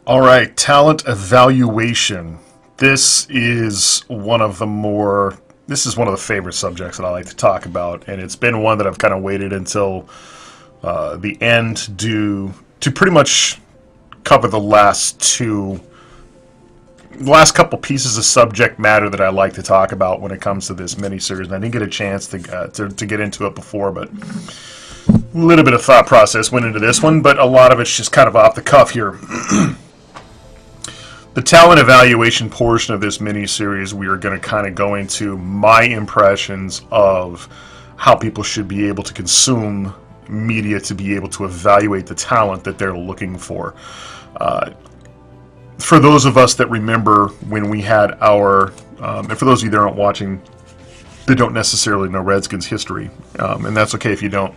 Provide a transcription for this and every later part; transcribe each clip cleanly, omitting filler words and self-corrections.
All right, talent evaluation. This is one of the favorite subjects that I like to talk about, and it's been one that I've kind of waited until the end to pretty much cover the last couple pieces of subject matter that I like to talk about when it comes to this mini-series. And I didn't get a chance to get into it before, but a little bit of thought process went into this one, but a lot of it's just kind of off the cuff here. The talent evaluation portion of this mini-series, we are going to kind of go into my impressions of how people should be able to consume media to be able to evaluate the talent that they're looking for. For those of us that remember when we had and for those of you that aren't watching, that don't necessarily know Redskins history, and that's okay if you don't.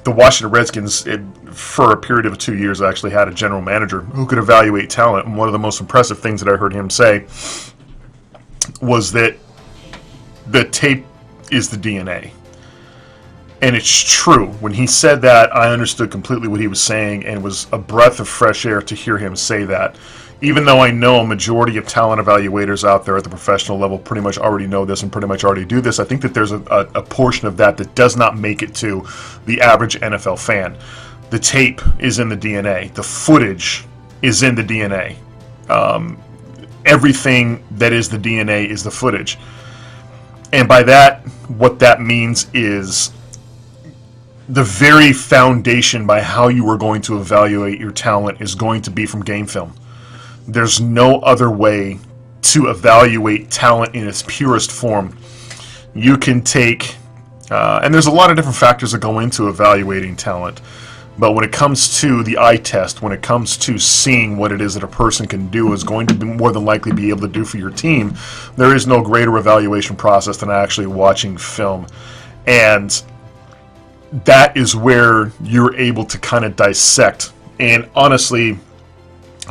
The Washington Redskins, for a period of 2 years, actually had a general manager who could evaluate talent. And one of the most impressive things that I heard him say was that the tape is the DNA. And it's true. When he said that, I understood completely what he was saying, and it was a breath of fresh air to hear him say that. Even though I know a majority of talent evaluators out there at the professional level pretty much already know this and pretty much already do this, I think that there's a portion of that does not make it to the average NFL fan. The tape is in the DNA. The footage is in the DNA. Everything that is the DNA is the footage. And by that, what that means is the very foundation by how you are going to evaluate your talent is going to be from game film. There's no other way to evaluate talent in its purest form. You can take, and there's a lot of different factors that go into evaluating talent, but when it comes to the eye test, when it comes to seeing what it is that a person can do, is going to be more than likely be able to do for your team, there is no greater evaluation process than actually watching film. And that is where you're able to kind of dissect. And honestly,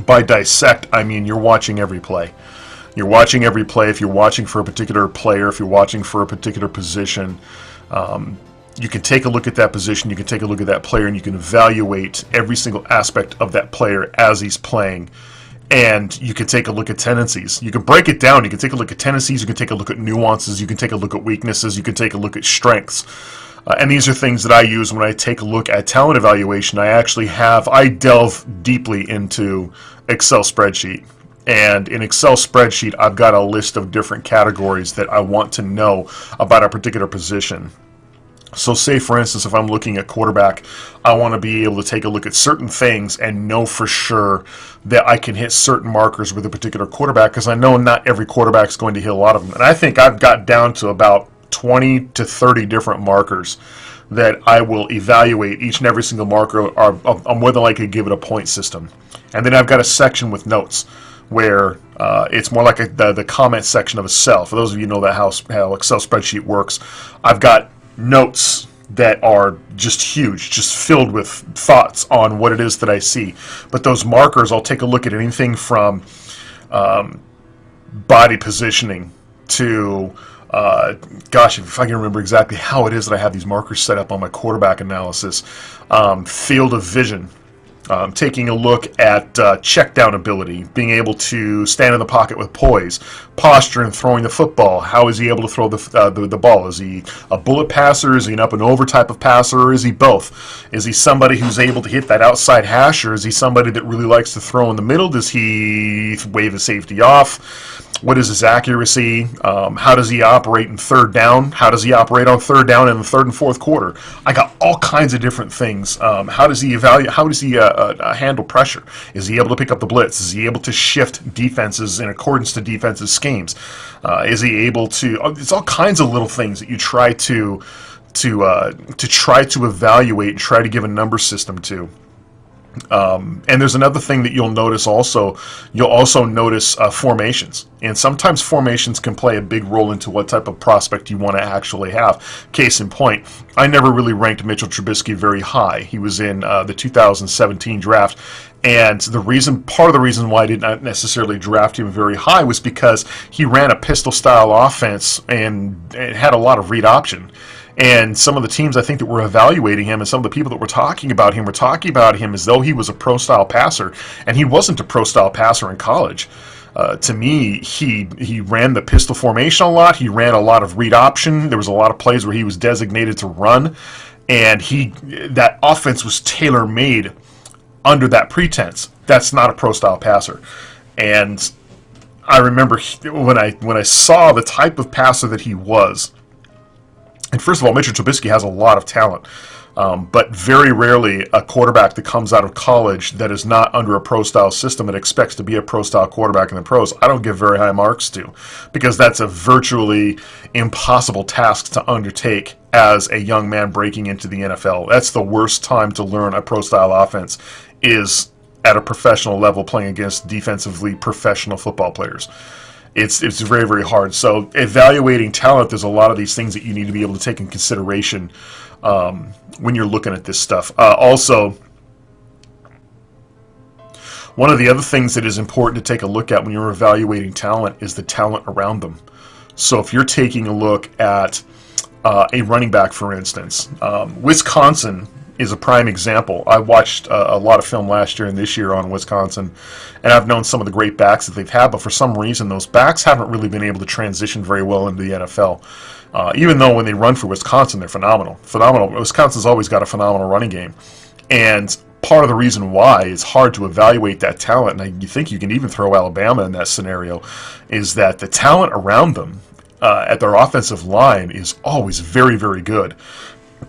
by dissect, I mean you're watching every play. You're watching every play. If you're watching for a particular player, if you're watching for a particular position, you can take a look at that position, you can take a look at that player, and you can evaluate every single aspect of that player as he's playing. And you can take a look at tendencies. You can break it down. You can take a look at tendencies. You can take a look at nuances. You can take a look at weaknesses. You can take a look at strengths. And these are things that I use when I take a look at talent evaluation. I delve deeply into Excel spreadsheet. And in Excel spreadsheet, I've got a list of different categories that I want to know about a particular position. So say, for instance, if I'm looking at quarterback, I want to be able to take a look at certain things and know for sure that I can hit certain markers with a particular quarterback, because I know not every quarterback is going to hit a lot of them. And I think I've got down to about 20 to 30 different markers that I will evaluate. Each and every single marker, I'm more than likely to give it a point system. And then I've got a section with notes where it's more like the comment section of a cell. For those of you who know that how Excel spreadsheet works, I've got notes that are just huge, just filled with thoughts on what it is that I see. But those markers, I'll take a look at anything from body positioning to if I can remember exactly how it is that I have these markers set up on my quarterback analysis, field of vision, taking a look at check down ability, being able to stand in the pocket with poise, posture and throwing the football. How is he able to throw the ball? Is he a bullet passer? Is he an up and over type of passer? Or is he both? Is he somebody who's able to hit that outside hash, or is he somebody that really likes to throw in the middle? Does he wave a safety off? What is his accuracy? How does he operate in third down? How does he operate on third down in the third and fourth quarter? I got all kinds of different things. How does he evaluate? How does he handle pressure? Is he able to pick up the blitz? Is he able to shift defenses in accordance to defensive schemes? Is he able to? It's all kinds of little things that you try to try to evaluate and try to give a number system to. And there's another thing that you'll notice also. You'll also notice formations. And sometimes formations can play a big role into what type of prospect you want to actually have. Case in point, I never really ranked Mitchell Trubisky very high. He was in the 2017 draft. And part of the reason why I did not necessarily draft him very high was because he ran a pistol-style offense and it had a lot of read option. And some of the teams I think that were evaluating him and some of the people that were talking about him as though he was a pro-style passer, and he wasn't a pro-style passer in college. To me, he ran the pistol formation a lot. He ran a lot of read option. There was a lot of plays where he was designated to run, and that offense was tailor-made under that pretense. That's not a pro-style passer. And I remember when I saw the type of passer that he was, and first of all, Mitchell Trubisky has a lot of talent, but very rarely a quarterback that comes out of college that is not under a pro-style system and expects to be a pro-style quarterback in the pros, I don't give very high marks to, because that's a virtually impossible task to undertake as a young man breaking into the NFL. That's the worst time to learn a pro-style offense, is at a professional level playing against defensively professional football players. It's very, very hard. So evaluating talent, there's a lot of these things that you need to be able to take in consideration when you're looking at this stuff. Also, one of the other things that is important to take a look at when you're evaluating talent is the talent around them. So if you're taking a look at a running back, for instance, Wisconsin is a prime example. I watched a lot of film last year and this year on Wisconsin, and I've known some of the great backs that they've had, but for some reason those backs haven't really been able to transition very well into the NFL. Even though when they run for Wisconsin, they're phenomenal. Wisconsin's always got a phenomenal running game. And part of the reason why it's hard to evaluate that talent, and you think you can even throw Alabama in that scenario, is that the talent around them at their offensive line is always very, very good.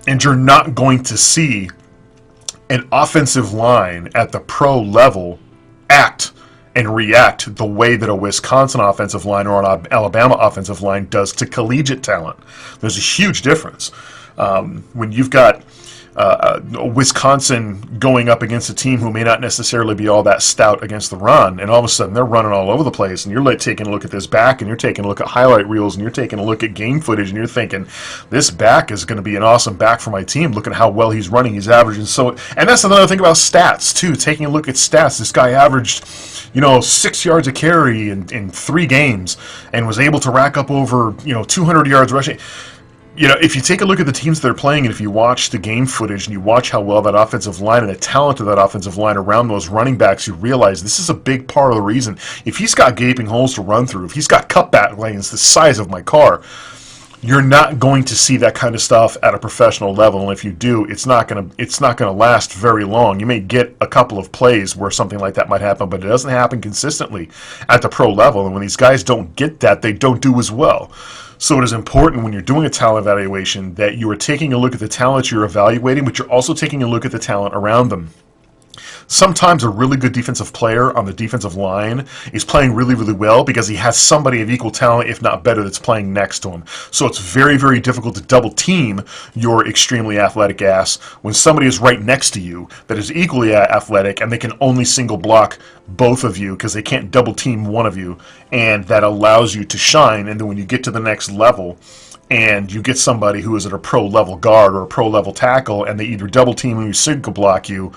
And you're not going to see an offensive line at the pro level act and react the way that a Wisconsin offensive line or an Alabama offensive line does to collegiate talent. There's a huge difference. When you've got Wisconsin going up against a team who may not necessarily be all that stout against the run, and all of a sudden they're running all over the place, and you're taking a look at this back, and you're taking a look at highlight reels, and you're taking a look at game footage, and you're thinking, this back is going to be an awesome back for my team. Look at how well he's running, he's averaging. And that's another thing about stats too. Taking a look at stats, this guy averaged 6 yards a carry in 3 games, and was able to rack up over 200 yards rushing. If you take a look at the teams they're playing, and if you watch the game footage and you watch how well that offensive line and the talent of that offensive line around those running backs, you realize this is a big part of the reason. If he's got gaping holes to run through, if he's got cutback lanes the size of my car, you're not going to see that kind of stuff at a professional level. And if you do, it's not going to last very long. You may get a couple of plays where something like that might happen, but it doesn't happen consistently at the pro level. And when these guys don't get that, they don't do as well. So it is important when you're doing a talent evaluation that you are taking a look at the talent you're evaluating, but you're also taking a look at the talent around them. Sometimes a really good defensive player on the defensive line is playing really, really well because he has somebody of equal talent, if not better, that's playing next to him. So it's very, very difficult to double team your extremely athletic ass when somebody is right next to you that is equally athletic, and they can only single block both of you because they can't double team one of you, and that allows you to shine. And then when you get to the next level and you get somebody who is at a pro level guard or a pro level tackle, and they either double team or you single block you,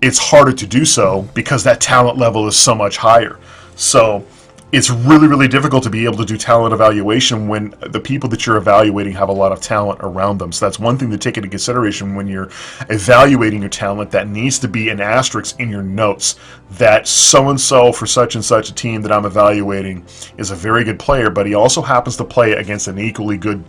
it's harder to do so because that talent level is so much higher. So it's really, really difficult to be able to do talent evaluation when the people that you're evaluating have a lot of talent around them. So that's one thing to take into consideration when you're evaluating your talent. That needs to be an asterisk in your notes that so-and-so for such and such a team that I'm evaluating is a very good player, but he also happens to play against an equally good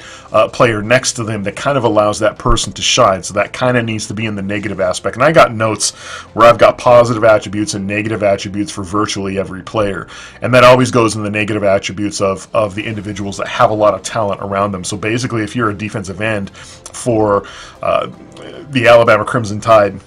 player next to them that kind of allows that person to shine. So that kind of needs to be in the negative aspect. And I got notes where I've got positive attributes and negative attributes for virtually every player. And that always goes in the negative attributes of the individuals that have a lot of talent around them. So basically, if you're a defensive end for the Alabama Crimson Tide,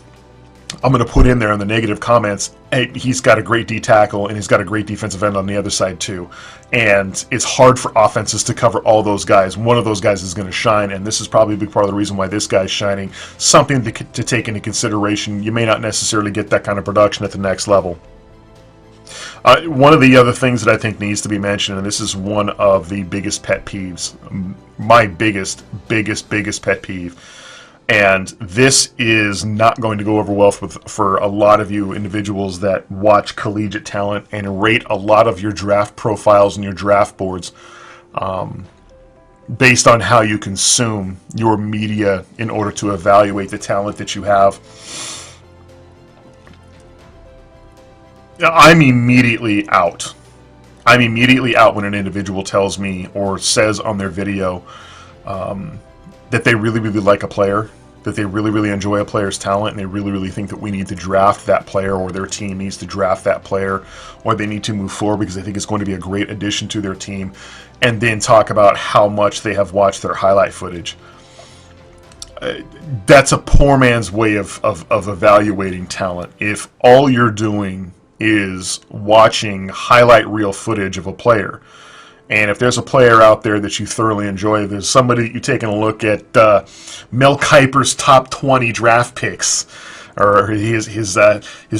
I'm going to put in there in the negative comments, hey, he's got a great D tackle and he's got a great defensive end on the other side too. And it's hard for offenses to cover all those guys. One of those guys is going to shine, and this is probably a big part of the reason why this guy's shining. Something to take into consideration. You may not necessarily get that kind of production at the next level. One of the other things that I think needs to be mentioned, and this is one of the biggest pet peeves, my biggest pet peeve, And this is not going to go over well for a lot of you individuals that watch collegiate talent and rate a lot of your draft profiles and your draft boards based on how you consume your media in order to evaluate the talent that you have. I'm immediately out. I'm immediately out when an individual tells me or says on their video that they really, really like a player, that they really, really enjoy a player's talent, and they really, really think that we need to draft that player, or their team needs to draft that player, or they need to move forward because they think it's going to be a great addition to their team, and then talk about how much they have watched their highlight footage. That's a poor man's way of evaluating talent. If all you're doing is watching highlight reel footage of a player, and if there's a player out there that you thoroughly enjoy, there's somebody you're taking a look at Mel Kiper's top 20 draft picks, or his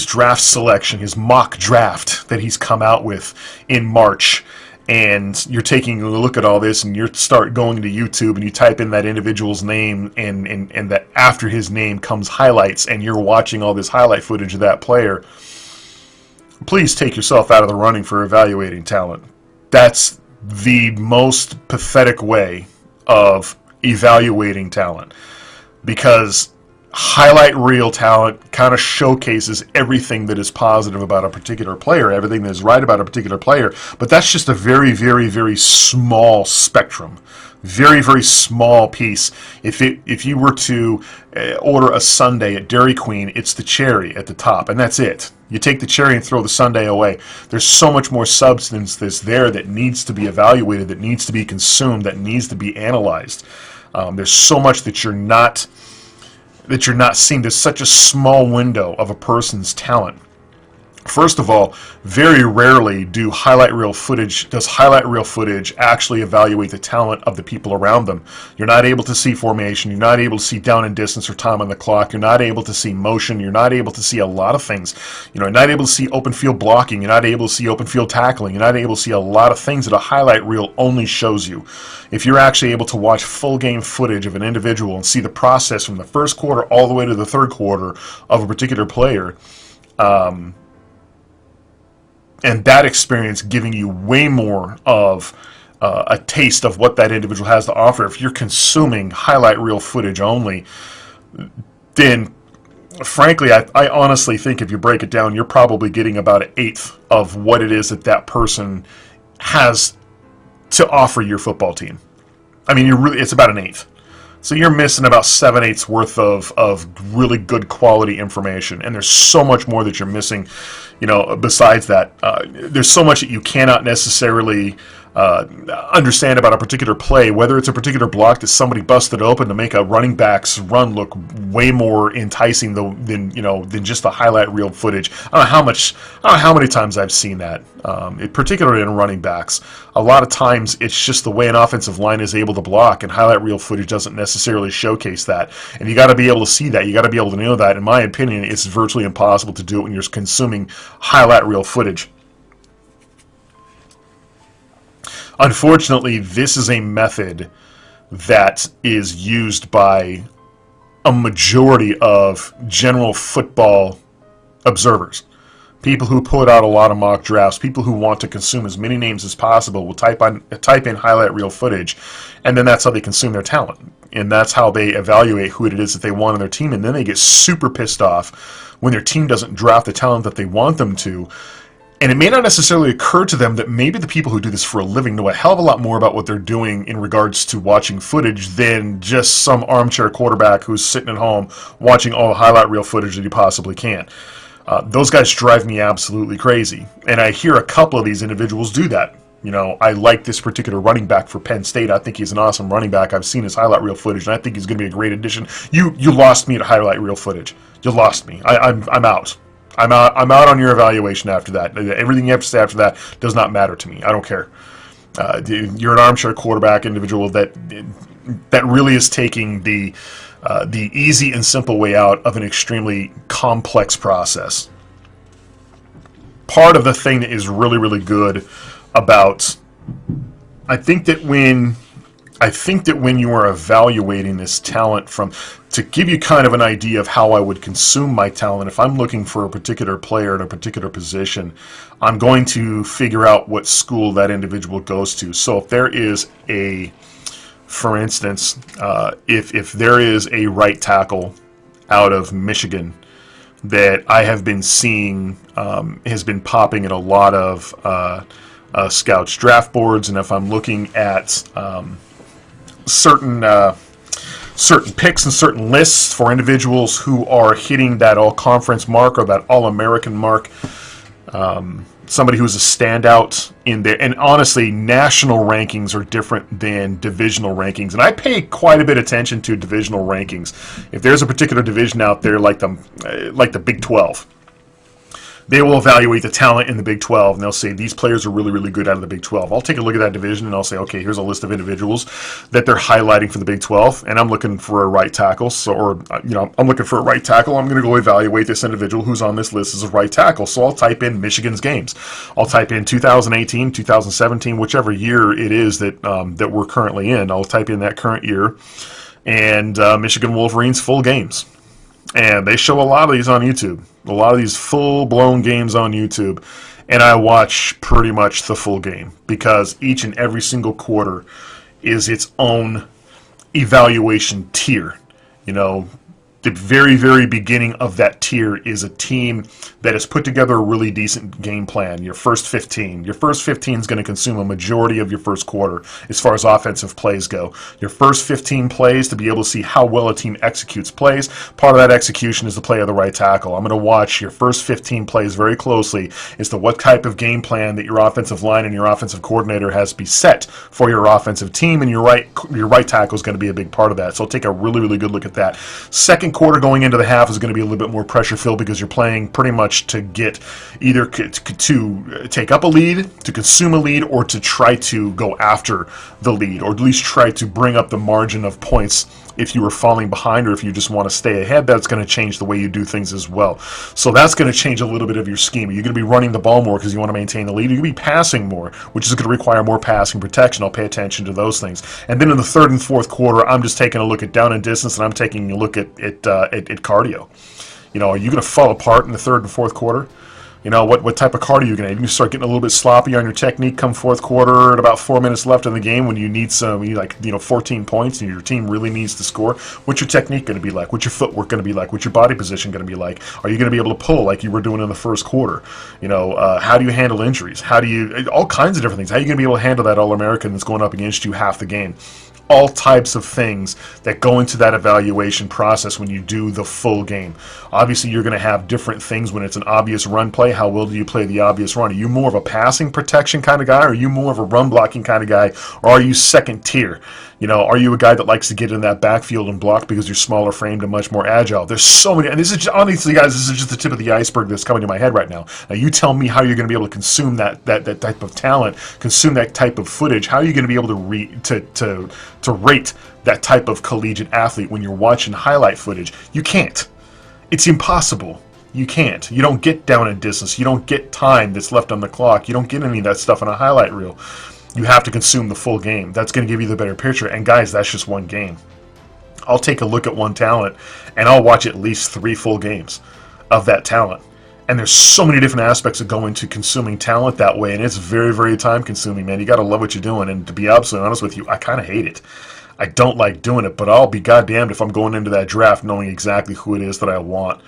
draft selection, his mock draft that he's come out with in March, and you're taking a look at all this, and you start going to YouTube and you type in that individual's name, and that after his name comes highlights, and you're watching all this highlight footage of that player, please take yourself out of the running for evaluating talent. That's the most pathetic way of evaluating talent, because highlight reel talent kind of showcases everything that is positive about a particular player, everything that is right about a particular player, but that's just a very, very, very small spectrum. Very, very small piece. If you were to order a sundae at Dairy Queen, it's the cherry at the top, and that's it. You take the cherry and throw the sundae away. There's so much more substance that's there that needs to be evaluated, that needs to be consumed, that needs to be analyzed. There's so much that you're not seeing. There's such a small window of a person's talent. First of all, very rarely does highlight reel footage actually evaluate the talent of the people around them. You're not able to see formation, you're not able to see down and distance or time on the clock, you're not able to see motion, you're not able to see a lot of things. You're not able to see open field blocking, you're not able to see open field tackling, you're not able to see a lot of things that a highlight reel only shows you. If you're actually able to watch full game footage of an individual and see the process from the first quarter all the way to the third quarter of a particular player, and that experience giving you way more of a taste of what that individual has to offer. If you're consuming highlight reel footage only, then frankly, I honestly think if you break it down, you're probably getting about an eighth of what it is that person has to offer your football team. I mean, it's about an eighth. So you're missing about 7/8 worth of really good quality information, and there's so much more that you're missing. Besides that, there's so much that you cannot necessarily understand about a particular play, whether it's a particular block that somebody busted open to make a running back's run look way more enticing than just the highlight reel footage. I don't know how many times I've seen that, particularly in running backs. A lot of times it's just the way an offensive line is able to block, and highlight reel footage doesn't necessarily showcase that. And you got to be able to see that. You got to be able to know that. In my opinion, it's virtually impossible to do it when you're consuming highlight reel footage. Unfortunately, this is a method that is used by a majority of general football observers. People who put out a lot of mock drafts, people who want to consume as many names as possible will type in highlight reel footage, and then that's how they consume their talent. And that's how they evaluate who it is that they want on their team, and then they get super pissed off when their team doesn't draft the talent that they want them to. And it may not necessarily occur to them that maybe the people who do this for a living know a hell of a lot more about what they're doing in regards to watching footage than just some armchair quarterback who's sitting at home watching all the highlight reel footage that he possibly can. Those guys drive me absolutely crazy. And I hear a couple of these individuals do that. I like this particular running back for Penn State. I think he's an awesome running back. I've seen his highlight reel footage, and I think he's going to be a great addition. You lost me at highlight reel footage. You lost me. I'm out. I'm out on your evaluation after that. Everything you have to say after that does not matter to me. I don't care. You're an armchair quarterback individual that really is taking the easy and simple way out of an extremely complex process. Part of the thing that is really, really good about, I think that when I think that when you are evaluating this talent to give you kind of an idea of how I would consume my talent, if I'm looking for a particular player in a particular position, I'm going to figure out what school that individual goes to. So if there is for instance, if there is a right tackle out of Michigan that I have been seeing has been popping in a lot of scouts draft boards, and if I'm looking at certain picks and certain lists for individuals who are hitting that all-conference mark or that all-American mark, somebody who's a standout in there. And honestly, national rankings are different than divisional rankings, and I pay quite a bit of attention to divisional rankings. If there's a particular division out there like the Big 12, they will evaluate the talent in the Big 12, and they'll say these players are really, really good out of the Big 12. I'll take a look at that division, and I'll say, okay, here's a list of individuals that they're highlighting for the Big 12, and I'm looking for a right tackle. I'm looking for a right tackle. I'm going to go evaluate this individual who's on this list as a right tackle. So I'll type in Michigan's games. I'll type in 2018, 2017, whichever year it is that we're currently in. I'll type in that current year, and Michigan Wolverines full games. And they show a lot of these on YouTube, a lot of these full-blown games on YouTube, and I watch pretty much the full game because each and every single quarter is its own evaluation tier. You know, the very, very beginning of that tier is a team that has put together a really decent game plan. Your first 15 is going to consume a majority of your first quarter as far as offensive plays go. Your first 15 plays to be able to see how well a team executes plays. Part of that execution is the play of the right tackle. I'm going to watch your first 15 plays very closely as to what type of game plan that your offensive line and your offensive coordinator has to be set for your offensive team, and your right tackle is going to be a big part of that. So I'll take a really, really good look at that. Second quarter going into the half is going to be a little bit more pressure filled because you're playing pretty much to get either to take up a lead, to consume a lead, or to try to go after the lead, or at least try to bring up the margin of points if you were falling behind or if you just want to stay ahead. That's going to change the way you do things as well. So that's going to change a little bit of your scheme. You're going to be running the ball more because you want to maintain the lead. You're going to be passing more, which is going to require more passing protection. I'll pay attention to those things. And then in the third and fourth quarter, I'm just taking a look at down and distance, and I'm taking a look at cardio. You know, are you going to fall apart in the third and fourth quarter? You know, what type of cardio are you going to have? You start getting a little bit sloppy on your technique come fourth quarter at about 4 minutes left in the game when you need 14 points and your team really needs to score. What's your technique going to be like? What's your footwork going to be like? What's your body position going to be like? Are you going to be able to pull like you were doing in the first quarter? You know, how do you handle injuries? All kinds of different things. How are you going to be able to handle that All-American that's going up against you half the game? All types of things that go into that evaluation process when you do the full game. Obviously, you're going to have different things when it's an obvious run play. How well do you play the obvious run? Are you more of a passing protection kind of guy? Or are you more of a run blocking kind of guy? Or are you second tier? You know, are you a guy that likes to get in that backfield and block because you're smaller framed and much more agile? There's so many, and this is just, honestly, guys, this is just the tip of the iceberg that's coming to my head right now. Now, you tell me how you're going to be able to consume that type of talent, consume that type of footage. How are you going to be able to rate that type of collegiate athlete when you're watching highlight footage? You can't. It's impossible. You can't. You don't get down and distance. You don't get time that's left on the clock. You don't get any of that stuff in a highlight reel. You have to consume the full game. That's going to give you the better picture. And guys, that's just one game. I'll take a look at one talent, and I'll watch at least 3 full games of that talent. And there's so many different aspects that go into consuming talent that way, and it's very, very time-consuming, man. You got to love what you're doing. And to be absolutely honest with you, I kind of hate it. I don't like doing it, but I'll be goddamned if I'm going into that draft knowing exactly who it is that I want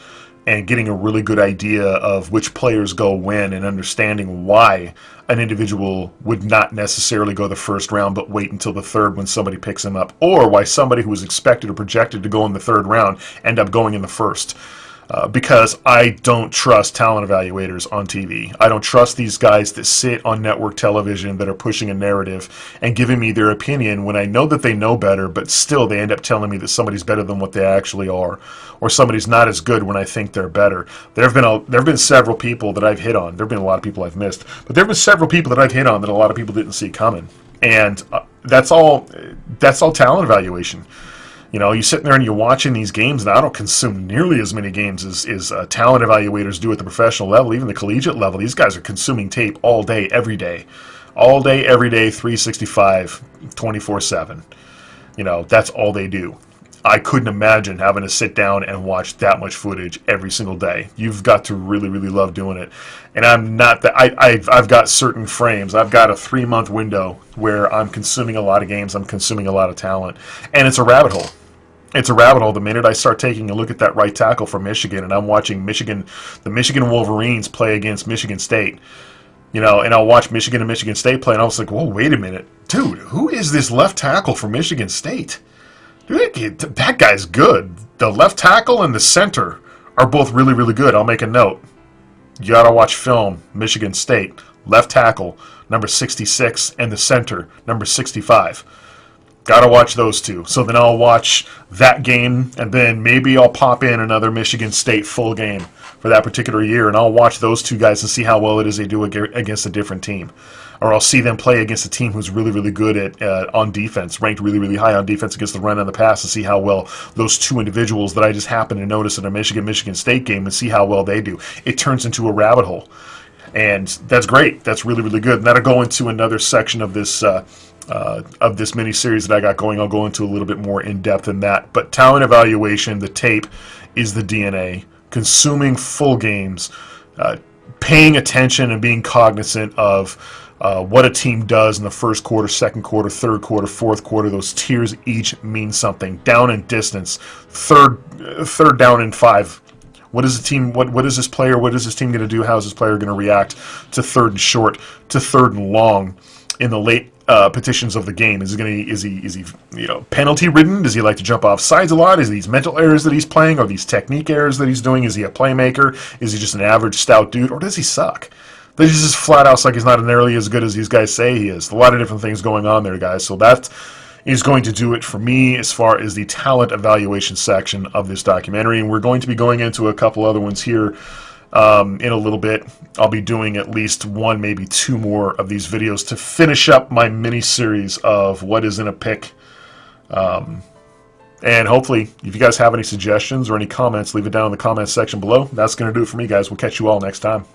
and getting a really good idea of which players go when and understanding why an individual would not necessarily go the first round but wait until the third when somebody picks him up, or why somebody who was expected or projected to go in the third round end up going in the first. Because I don't trust talent evaluators on TV. I don't trust these guys that sit on network television that are pushing a narrative and giving me their opinion when I know that they know better, but still they end up telling me that somebody's better than what they actually are, or somebody's not as good when I think they're better. There have been several people that I've hit on. There have been a lot of people I've missed, but there have been several people that I've hit on that a lot of people didn't see coming, and that's all talent evaluation. You know, you're sitting there and you're watching these games, and I don't consume nearly as many games as talent evaluators do at the professional level, even the collegiate level. These guys are consuming tape all day, every day. All day, every day, 365. 24/7. You know, that's all they do. I couldn't imagine having to sit down and watch that much footage every single day. You've got to really, really love doing it. And I'm not that. I've got certain frames. I've got a 3-month window where I'm consuming a lot of games. I'm consuming a lot of talent, and it's a rabbit hole. It's a rabbit hole the minute I start taking a look at that right tackle from Michigan, and I'm watching the Michigan Wolverines play against Michigan State. You know, and I'll watch Michigan and Michigan State play, and I was like, whoa, wait a minute. Dude, who is this left tackle from Michigan State? Dude, that guy's good. The left tackle and the center are both really, really good. I'll make a note. You gotta watch film, Michigan State. Left tackle, number 66, and the center, number 65. Gotta watch those two. So then I'll watch that game, and then maybe I'll pop in another Michigan State full game for that particular year, and I'll watch those two guys and see how well it is they do against a different team. Or I'll see them play against a team who's really, really good at on defense, ranked really, really high on defense against the run and the pass, and see how well those two individuals that I just happened to notice in a Michigan State game, and see how well they do. It turns into a rabbit hole, and that's great. That's really, really good. And that'll go into another section of this mini series that I got going. I'll go into a little bit more in depth in that. But talent evaluation, the tape, is the DNA. Consuming full games, paying attention and being cognizant of what a team does in the first quarter, second quarter, third quarter, fourth quarter. Those tiers each mean something. Down and distance, third down and 5. What is the team? What is this player? What is this team going to do? How is this player going to react to third and short, to third and long in the late petitions of the game? Is he penalty ridden? Does he like to jump off sides a lot? Is these mental errors that he's playing? Are these technique errors that he's doing? Is he a playmaker? Is he just an average stout dude, or does he suck? Does he just flat out like he's not nearly as good as these guys say he is? A lot of different things going on there, guys. So that is going to do it for me as far as the talent evaluation section of this documentary, and we're going to be going into a couple other ones here in a little bit. I'll be doing at least one, maybe two more of these videos to finish up my mini-series of what is in a pick. And hopefully, if you guys have any suggestions or any comments, leave it down in the comments section below. That's going to do it for me, guys. We'll catch you all next time.